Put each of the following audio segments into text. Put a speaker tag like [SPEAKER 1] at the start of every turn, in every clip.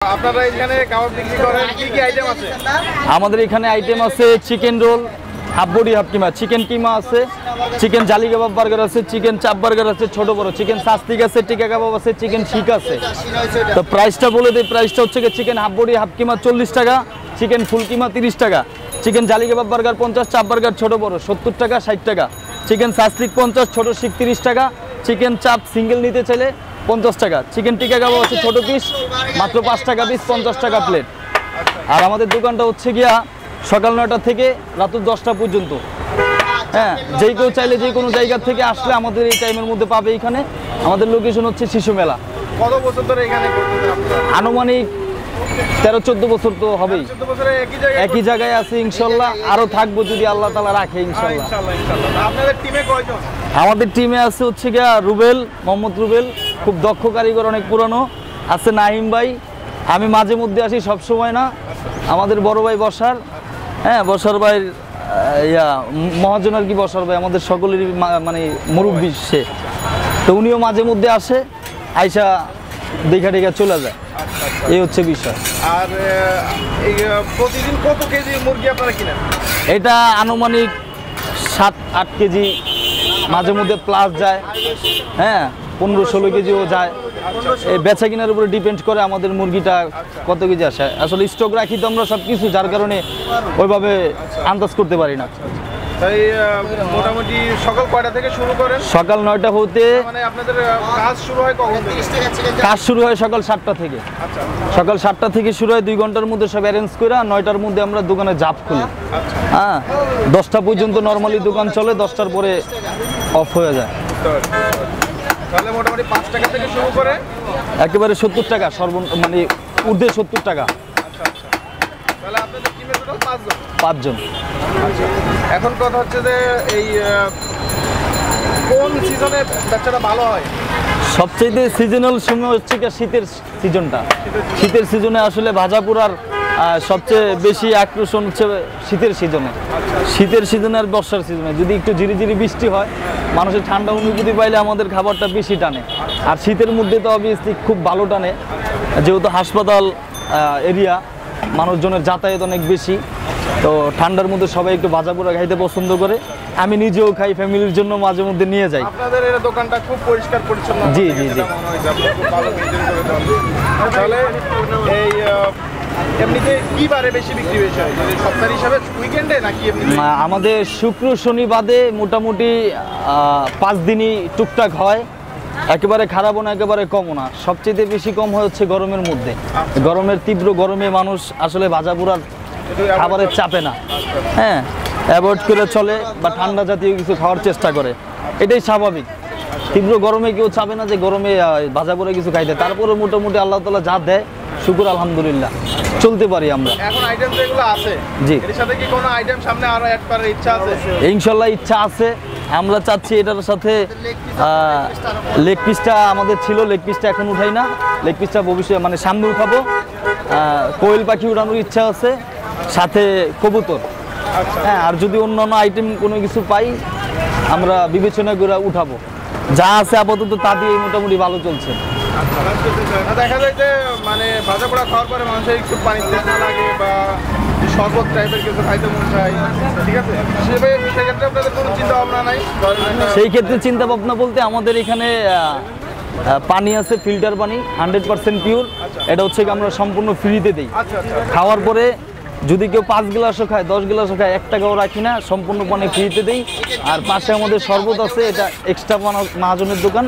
[SPEAKER 1] আপনারা এখানে কাবাব বিক্রি করেন, কি কি আইটেম আছে?
[SPEAKER 2] আমাদের এখানে আইটেম আছে chicken roll, half body half keema, chicken keema আছে, চিকেন জালি কাবাব বার্গার আছে, চিকেন চাপ বার্গার আছে, ছোট বড় চিকেন সাস্তিক আছে, টিকা কাবাব আছে, চিকেন শিক আছে। তো প্রাইসটা বলে দিই, প্রাইসটা হচ্ছে কি চিকেন হাফ বডি হাফ কিমা 40 টাকা, চিকেন ফুল কিমা 30 টাকা, চিকেন জালি কাবাব বার্গার 50, চাপ বার্গার ছোট বড় 70 টাকা 60 টাকা, চিকেন সাস্তিক 50, ছোট শিক 30 টাকা, চিকেন চাপ সিঙ্গেল নিতে চাইলে 50 টাকা, চিকেন টিকা কাবাব আছে ছোট পিস মাত্র 5 টাকা পিস, 50 টাকা প্লেট। আর আমাদের দোকানটা হচ্ছে গিয়া সকাল 9টা থেকে রাত 10টা পর্যন্ত। হ্যাঁ, যেই কেউ চাইলে যে কোনো জায়গা থেকে আসলে আমাদের এই টাইমের মধ্যে পাবে। এখানে আমাদের লোকেশন হচ্ছে শিশু মেলা।
[SPEAKER 1] কত বছর ধরে এখানে করতেছেন আপনারা?
[SPEAKER 2] আনুমানিক 13-14 বছর তো হবেই।
[SPEAKER 1] 14 বছরে
[SPEAKER 2] একই জায়গায় আছে ইনশাল্লাহ, আরো থাকবো যদি আল্লাহ তাআলা রাখে ইনশাল্লাহ।
[SPEAKER 1] ইনশাআল্লাহ। আপনাদের টিমে কয়জন?
[SPEAKER 2] আমাদের টিমে আছে হচ্ছে গিয়া রুবেল, মোহাম্মদ রুবেল, খুব দক্ষ কারিগর, অনেক পুরানো আছে। নাহিম ভাই, আমি মাঝে মধ্যে আসি, সব সময় না। আমাদের বড় ভাই বসার, হ্যাঁ বসার ভাই মহাজন আর কি, বসার ভাই আমাদের সকলেরই মানে মুরব্বি সে, তো উনিও মাঝে মধ্যে আসে, আইসা দেখা টেখা চলে যায়। এই হচ্ছে বিষয়।
[SPEAKER 1] আর প্রতিদিন কত কেজি মুরগি আপনারা কিনেন?
[SPEAKER 2] এটা আনুমানিক 7-8 কেজি, মাঝে মধ্যে প্লাস যায়। হ্যাঁ, 15-16 কেজিও যায়। এই বেচা কিনার উপরে ডিপেন্ড করে আমাদের মুরগিটা কত কেজি আসে। আসলে স্টক রাখি তো আমরা সব কিছু, যার কারণে ওইভাবে আন্দাজ করতে পারি না।
[SPEAKER 1] তাই মোটামুটি সকাল কয়টা থেকে শুরু করেন?
[SPEAKER 2] সকাল 9টা হতে।
[SPEAKER 1] মানে আপনাদের কাজ শুরু হয় কখন থেকে?
[SPEAKER 2] কাজ শুরু হয় সকাল 7টা থেকে।
[SPEAKER 1] আচ্ছা,
[SPEAKER 2] সকাল 7টা থেকে শুরু হয়, 2 ঘন্টার মধ্যে সব অ্যারেঞ্জ করে 9টার মধ্যে আমরা দোকানে জাপ খুলি। হ্যাঁ, 10টা পর্যন্ত নর্মালি দোকান চলে, 10টার পরে অফ হয়ে যায়।
[SPEAKER 1] তাহলে মোটামুটি 5 টাকা থেকে শুরু করে
[SPEAKER 2] একেবারে 70 টাকা মানে ঊর্ধ্বে 70 টাকা।
[SPEAKER 1] আচ্ছা আচ্ছা। তাহলে আপনাদের টিমে টোটাল 5 জন?
[SPEAKER 2] 5 জন।
[SPEAKER 1] আচ্ছা, এখন কথা হচ্ছে যে এই কোন সিজনে ব্যবসাটা ভালো হয়?
[SPEAKER 2] সবচেয়ে সিজনাল সময় হচ্ছে কি শীতের সিজনটা। শীতের সিজনে আসলে ভাজাপুরার সবচেয়ে বেশি আকর্ষণ হচ্ছে শীতের সিজনে। শীতের সিজনে আর বর্ষার সিজনে যদি একটু ঝিরিঝিরি বৃষ্টি হয়, মানুষের ঠান্ডা অনুভূতি পাইলে আমাদের খাবারটা বেশি টানে। আর শীতের মধ্যে তো অবভিয়াসলি খুব ভালো টানে, যেহেতু হাসপাতাল এরিয়া, মানুষজনের যাতায়াত অনেক বেশি, তো ঠান্ডার মধ্যে সবাই একটু ভাজাপুরা খাইতে পছন্দ করে। আমি নিজেও খাই, ফ্যামিলির জন্য মাঝে মধ্যে নিয়ে যাই।
[SPEAKER 1] আপনাদের এই দোকানটা খুব পরিষ্কার পরিচ্ছন্ন।
[SPEAKER 2] জি জি জি।
[SPEAKER 1] তাহলে এই এমনিতে কি বারে বেশি বিক্রি হয়েছে? সপ্তাহ হিসাবে, উইকেন্ডে নাকি এমনি?
[SPEAKER 2] আমাদের শুক্র শনি বাদে মোটামুটি 5 দিনই টুকটাক হয়। একেবারে খারাপও না, একেবারে কমও না। সবচেয়ে বেশি কম হয় হচ্ছে গরমের মধ্যে। গরমের তীব্র গরমে মানুষ আসলে ভাজাপুরার খাবারের চাপে না, হ্যাঁ, অ্যাভয়েড করে চলে বা ঠান্ডা জাতীয় কিছু খাওয়ার চেষ্টা করে, এটাই স্বাভাবিক। তীব্র গরমে কেউ চাবে না যে গরমে ভাজাপুরা কিছু খাইতে। তারপরে মোটামুটি আল্লাহ তাআলা যা দেয় শুকুর আলহামদুলিল্লাহ চলতে পারি আমরা।
[SPEAKER 1] এখন আইটেম যেগুলো আছে,
[SPEAKER 2] জি,
[SPEAKER 1] এর সাথে কি কোনো আইটেম সামনে আরো অ্যাড করার ইচ্ছা আছে?
[SPEAKER 2] ইনশাল্লাহ ইচ্ছা আছে। আমরা চাচ্ছি এটার সাথে লেগ পিসটা আমাদের ছিল, লেগ পিসটা এখন উঠাই না, লেগ পিসটা ভবিষ্যতে মানে সামনে উঠাবো। কোয়েল পাখি উঠানোর ইচ্ছা আছে, সাথে কবুতর। হ্যাঁ, আর যদি অন্যান্য আইটেম কোনো কিছু পাই আমরা বিবেচনা করে উঠাবো। যা আছে আপাতত তা দিয়ে মোটামুটি ভালো চলছে।
[SPEAKER 1] দেখা যায় যে মানে ভাজা পোড়া খাওয়ার পরে মানুষের একটু পানি তেষ্টা লাগে বা শরবত টাইপের কিছু খাইতে মন চায়, ঠিক আছে? সেক্ষেত্রে আপনাদের কোনো চিন্তা ভাবনা নাই?
[SPEAKER 2] সেই ক্ষেত্রে চিন্তা ভাবনা বলতে আমাদের এখানে পানি আছে, ফিল্টার পানি 100% পিওর। এটা হচ্ছে কি আমরা সম্পূর্ণ ফ্রিতে দিই। খাওয়ার পরে যদি কেউ 5 গ্লাসও খায়, 10 গ্লাসও খায়, 1 টাকাও রাখি না, সম্পূর্ণ পানি ফ্রিতে দিই। আর পাশে আমাদের শরবত আছে, এটা এক্সট্রা মহাজনের দোকান,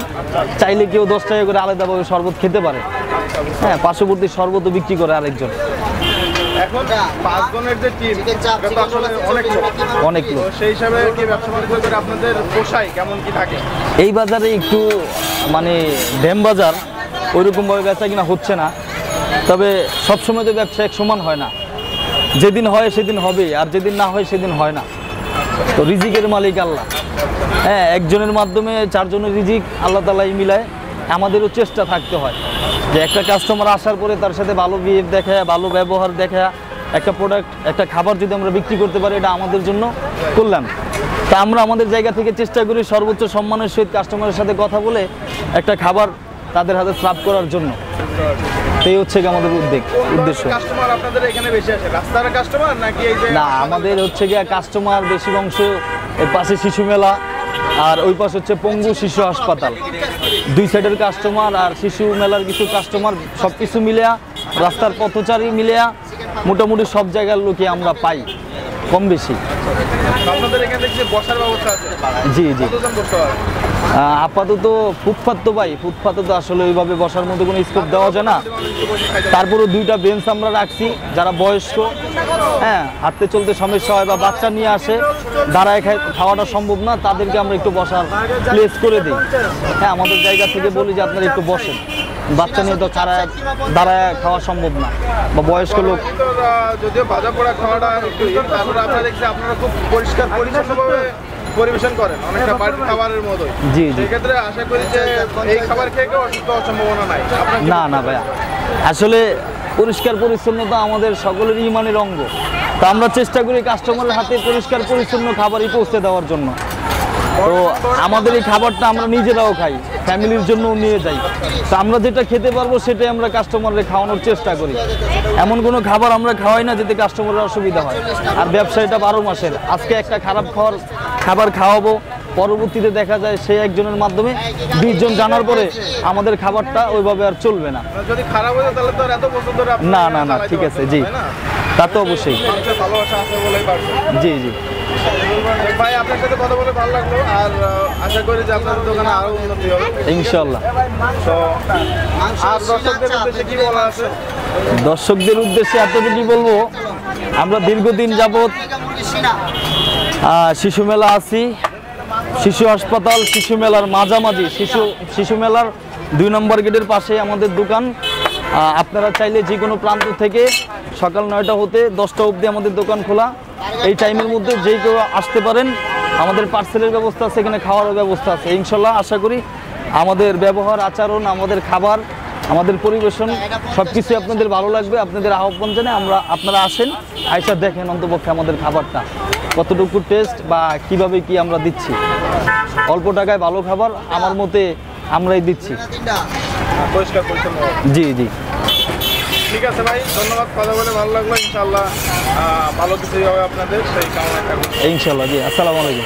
[SPEAKER 2] চাইলে কেউ 10 টাকা করে আলাদাভাবে শরবত খেতে পারে। হ্যাঁ, পার্শ্ববর্তী শরবতও বিক্রি করে আরেকজন।
[SPEAKER 1] এখন 5 জনের যে টিম, এটা তো আসলে অনেক লোক। সেই হিসাবে কি ব্যবসা বাণিজ্য করে আপনাদের পোষায় কেমন কি থাকে?
[SPEAKER 2] এই বাজারে একটু মানে ড্যাম বাজার, ওইরকমভাবে বেচা কিনা হচ্ছে না। তবে সবসময় তো ব্যবসা এক সমান হয় না, যেদিন হয় সেদিন হবে, আর যেদিন না হয় সেদিন হয় না। তো রিজিকের মালিক আল্লাহ। হ্যাঁ, একজনের মাধ্যমে 4 জনের রিজিক আল্লাহ তাআলাই মিলায়। আমাদেরও চেষ্টা থাকতে হয় যে একটা কাস্টমার আসার পরে তার সাথে ভালো বিহেভ দেখা, ভালো ব্যবহার দেখা, একটা প্রোডাক্ট, একটা খাবার যদি আমরা বিক্রি করতে পারি, এটা আমাদের জন্য কল্যাণ। তা আমরা আমাদের জায়গা থেকে চেষ্টা করি সর্বোচ্চ সম্মানের সহিত কাস্টমারের সাথে কথা বলে একটা খাবার তাদের হাতে সার্ভ করার জন্য। তো এই হচ্ছে কি আমাদের উদ্দেশ্য।
[SPEAKER 1] কাস্টমার আপনাদের এখানে বেশি আসে, রাস্তার কাস্টমার নাকি এই যে?
[SPEAKER 2] না, আমাদের হচ্ছে গিয়ে কাস্টমার বেশির অংশ এর পাশে শিশু মেলা আর ওই পাশে হচ্ছে পঙ্গু শিশু হাসপাতাল, দুই সাইডের কাস্টমার আর শিশু মেলার কিছু কাস্টমার, সব কিছু মিলিয়া রাস্তার পথচারী মিলিয়া মোটামুটি সব জায়গার লোকই আমরা পাই কম বেশি।
[SPEAKER 1] আপনাদের এখানে দেখছি বসার ব্যবস্থা আছে?
[SPEAKER 2] জি জি।
[SPEAKER 1] কতজন বসতে পারে?
[SPEAKER 2] আপাতত ফুটপাত তো ভাই, ফুটপাতে তো আসলে ওইভাবে বসার মতো কোনো স্কোপ দেওয়া যায় না। তারপরেও দুইটা বেঞ্চ আমরা রাখছি, যারা বয়স্ক, হ্যাঁ, হাঁটতে চলতে সমস্যা হয় বা বাচ্চা নিয়ে আসে, দাঁড়ায় খাওয়াটা সম্ভব না, তাদেরকে আমরা একটু বসার প্লেস করে দিই। হ্যাঁ, আমাদের জায়গা থেকে বলি যে আপনারা একটু বসেন, বাচ্চা নিয়ে তো দাঁড়ায় খাওয়া সম্ভব না, বা বয়স্ক লোক।
[SPEAKER 1] যদিও ভাজা পোড়া খাওয়াটা একটু তারপরে আপনারা দেখছি আপনারা খুব পরিষ্কার পরিচ্ছন্নভাবে পরিবেশন করেন, অনেকটা বাড়ির খাবারের মতো।
[SPEAKER 2] জি জি।
[SPEAKER 1] সেক্ষেত্রে আশা করি যে এই খাবার খেয়ে কেউ অসুস্থ হওয়ার সম্ভাবনা নাই।
[SPEAKER 2] না না ভাইয়া, আসলে পরিষ্কার পরিচ্ছন্নতা আমাদের সকলের ইমানের অঙ্গ। তা আমরা চেষ্টা করি কাস্টমারের হাতে পরিষ্কার পরিচ্ছন্ন খাবারই পৌঁছে দেওয়ার জন্য। তো আমাদের এই খাবারটা আমরা নিজেরাও খাই, ফ্যামিলির জন্য নিয়ে যাই। তো আমরা যেটা খেতে পারবো সেটাই আমরা কাস্টমারকে খাওয়ানোর চেষ্টা করি। এমন কোনো খাবার আমরা খাওয়াই না যেতে কাস্টমারের অসুবিধা হয়। আর ব্যবসায়টা 12 মাসের, আজকে একটা খারাপ খাবার খাওয়াবো, পরবর্তীতে দেখা যায় সেই একজনের মাধ্যমে 20 জন জানার পরে আমাদের খাবারটা ওইভাবে আর চলবে না।
[SPEAKER 1] যদি খারাপ হয়ে যায় তাহলে তো আর এত বছর ধরে
[SPEAKER 2] না না না, ঠিক আছে, জি, তা তো অবশ্যই।
[SPEAKER 1] মানুষের ভালোবাসা আছে বলেই পারছে।
[SPEAKER 2] জি জি
[SPEAKER 1] ভাই, আপনার সাথে কথা বলে ভালো লাগলো, আর আশা করি যে আপনাদের দোকানে আরো উন্নতি হবে
[SPEAKER 2] ইনশাল্লাহ।
[SPEAKER 1] তো আর দর্শকদের উদ্দেশ্যে কি বলা আছে?
[SPEAKER 2] দর্শকদের উদ্দেশ্যে এতটুকুই বলবো, আমরা দীর্ঘদিন যাবৎ শিশু মেলা আছি, শিশু হাসপাতাল, শিশু মেলার মাঝামাঝি, শিশু মেলার 2 নম্বর গেটের পাশে আমাদের দোকান। আপনারা চাইলে যে কোনো প্রান্ত থেকে সকাল 9টা হতে 10টা অবধি আমাদের দোকান খোলা। এই টাইমের মধ্যে যেই কেউ আসতে পারেন। আমাদের পার্সেলের ব্যবস্থা আছে, এখানে খাওয়ারও ব্যবস্থা আছে। ইনশাল্লাহ আশা করি আমাদের ব্যবহার, আচরণ, আমাদের খাবার, আমাদের পরিবেশন সব কিছুই আপনাদের ভালো লাগবে। আপনাদের আহ্বান জানাই আপনারা আসেন, আইসা দেখেন অন্তপক্ষে আমাদের খাবারটা কতটুকু টেস্ট বা কিভাবে কি আমরা দিচ্ছি। অল্প টাকায় ভালো খাবার আমার মতে আমরাই দিচ্ছি।
[SPEAKER 1] পরিষ্কার পরিচ্ছন্ন।
[SPEAKER 2] জি জি,
[SPEAKER 1] ঠিক আছে ভাই, ধন্যবাদ, কথা বলে ভালো লাগলো। ইনশাল্লাহ ভালো কিছুই হবে আপনাদের, সেই কামনা করছি।
[SPEAKER 2] ইনশাল্লাহ। জি, আসসালামু আলাইকুম।